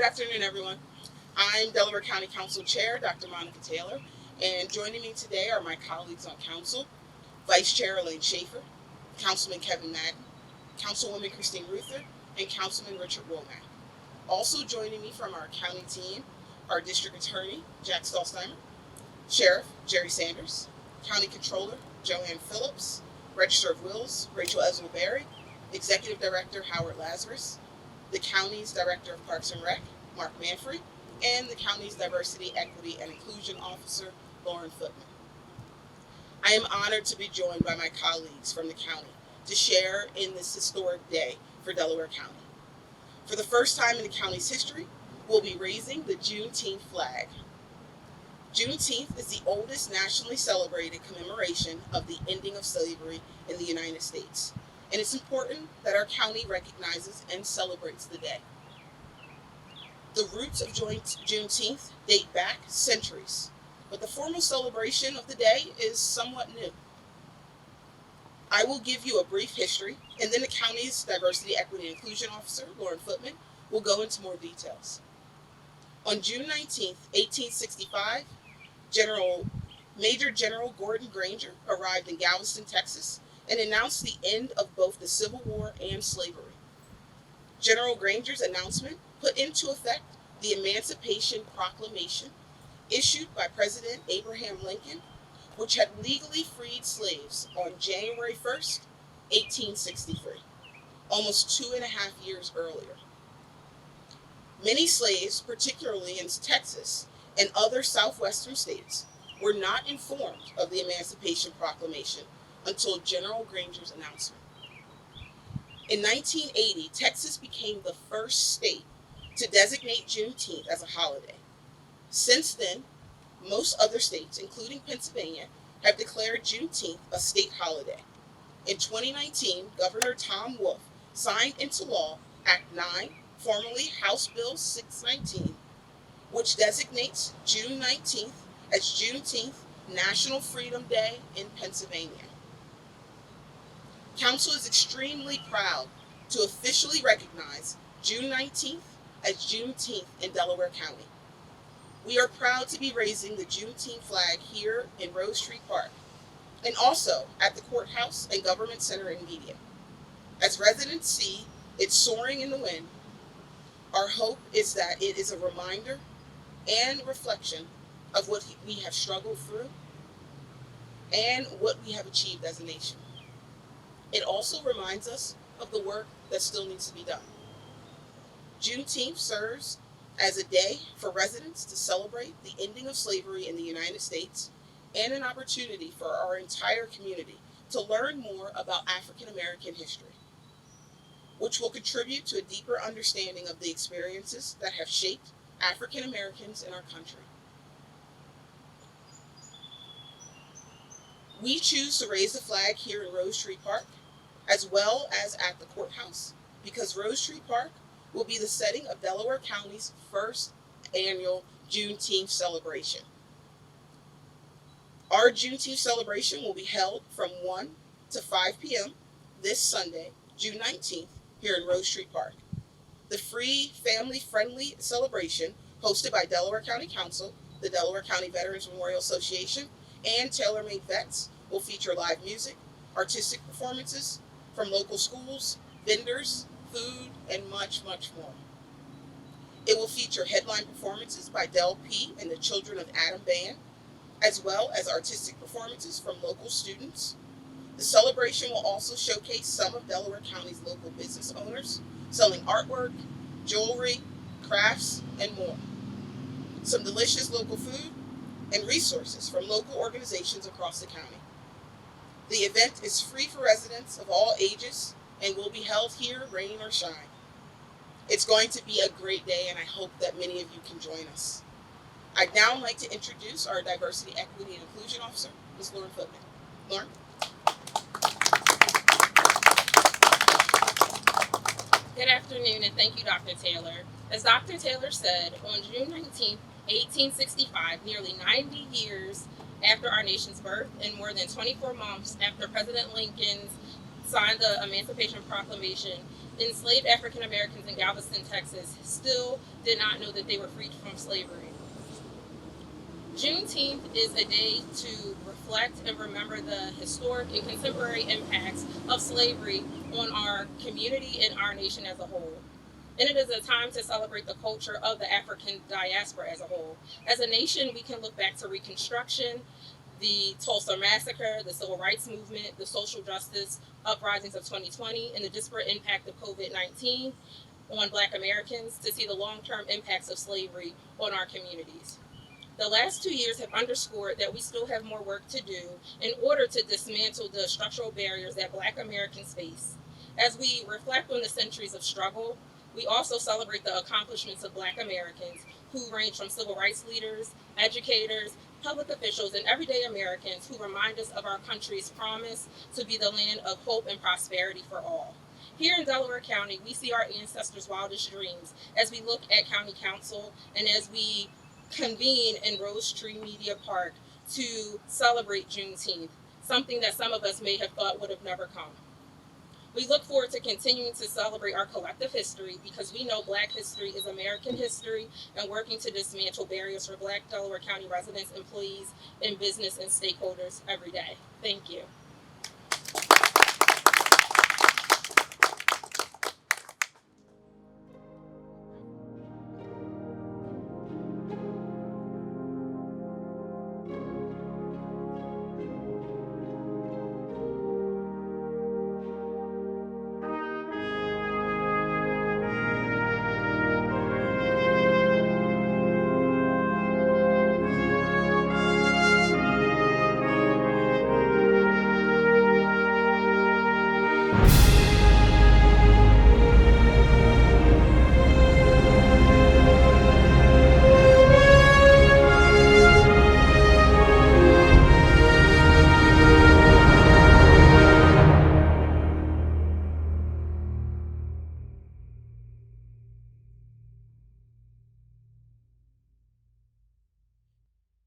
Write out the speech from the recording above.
Good afternoon, everyone. I'm Delaware County Council Chair, Dr. Monica Taylor, and joining me today are my colleagues on council, Vice Chair Elaine Schaefer, Councilman Kevin Madden, Councilwoman Christine Ruther, and Councilman Richard Womack. Also joining me from our county team are District Attorney Jack Stolzheimer, Sheriff Jerry Sanders, County Controller Joanne Phillips, Register of Wills Rachel Ezra-Berry, Executive Director Howard Lazarus, the county's Director of Parks and Rec, Mark Manfrey, and the county's Diversity, Equity, and Inclusion Officer, Lauren Footman. I am honored to be joined by my colleagues from the county to share in this historic day for Delaware County. For the first time in the county's history, we'll be raising the Juneteenth flag. Juneteenth is the oldest nationally celebrated commemoration of the ending of slavery in the United States, and it's important that our county recognizes and celebrates the day. The roots of Juneteenth date back centuries, but the formal celebration of the day is somewhat new. I will give you a brief history, and then the county's Diversity, Equity, and Inclusion Officer, Lauren Footman, will go into more details. On June 19, 1865, Major General Gordon Granger arrived in Galveston, Texas, and announced the end of both the Civil War and slavery. General Granger's announcement put into effect the Emancipation Proclamation issued by President Abraham Lincoln, which had legally freed slaves on January 1st, 1863, almost 2.5 years earlier. Many slaves, particularly in Texas and other southwestern states, were not informed of the Emancipation Proclamation until General Granger's announcement. In 1980, Texas became the first state to designate Juneteenth as a holiday. Since then, most other states, including Pennsylvania, have declared Juneteenth a state holiday. In 2019, Governor Tom Wolf signed into law Act 9, formerly House Bill 619, which designates June 19th as Juneteenth National Freedom Day in Pennsylvania. Council is extremely proud to officially recognize June 19th as Juneteenth in Delaware County. We are proud to be raising the Juneteenth flag here in Rose Street Park, and also at the Courthouse and Government Center in Media. As residents see it soaring in the wind, our hope is that it is a reminder and reflection of what we have struggled through and what we have achieved as a nation. It also reminds us of the work that still needs to be done. Juneteenth serves as a day for residents to celebrate the ending of slavery in the United States and an opportunity for our entire community to learn more about African American history, which will contribute to a deeper understanding of the experiences that have shaped African Americans in our country. We choose to raise the flag here in Rose Street Park, as well as at the courthouse, because Rose Street Park will be the setting of Delaware County's first annual Juneteenth celebration. Our Juneteenth celebration will be held from 1 to 5 p.m. this Sunday, June 19th, here in Rose Street Park. The free, family-friendly celebration, hosted by Delaware County Council, the Delaware County Veterans Memorial Association, and Tailor Made Vets, will feature live music, artistic performances from local schools, vendors, food, and much, much more. It will feature headline performances by Del P. and the Children of Adam Band, as well as artistic performances from local students. The celebration will also showcase some of Delaware County's local business owners selling artwork, jewelry, crafts, and more. Some delicious local food and resources from local organizations across the county. The event is free for residents of all ages and will be held here, rain or shine. It's going to be a great day, and I hope that many of you can join us. I'd now like to introduce our Diversity, Equity, and Inclusion Officer, Ms. Lauren Footman. Lauren? Good afternoon, and thank you, Dr. Taylor. As Dr. Taylor said, on June 19, 1865, nearly 90 years after our nation's birth and more than 24 months after President Lincoln signed the Emancipation Proclamation enslaved African Americans in Galveston, Texas, still did not know that they were freed from slavery. Juneteenth is a day to reflect and remember the historic and contemporary impacts of slavery on our community and our nation as a whole. And it is a time to celebrate the culture of the African diaspora as a whole. As a nation, we can look back to Reconstruction, the Tulsa Massacre, the Civil Rights Movement, the social justice uprisings of 2020, and the disparate impact of COVID-19 on Black Americans to see the long-term impacts of slavery on our communities. The last 2 years have underscored that we still have more work to do in order to dismantle the structural barriers that Black Americans face. As we reflect on the centuries of struggle, we also celebrate the accomplishments of Black Americans who range from civil rights leaders, educators, public officials, and everyday Americans who remind us of our country's promise to be the land of hope and prosperity for all. Here in Delaware County, we see our ancestors' wildest dreams as we look at County Council and as we convene in Rose Tree Media Park to celebrate Juneteenth, something that some of us may have thought would have never come. We look forward to continuing to celebrate our collective history because we know Black history is American history and working to dismantle barriers for Black Delaware County residents, employees, and business and stakeholders every day. Thank you.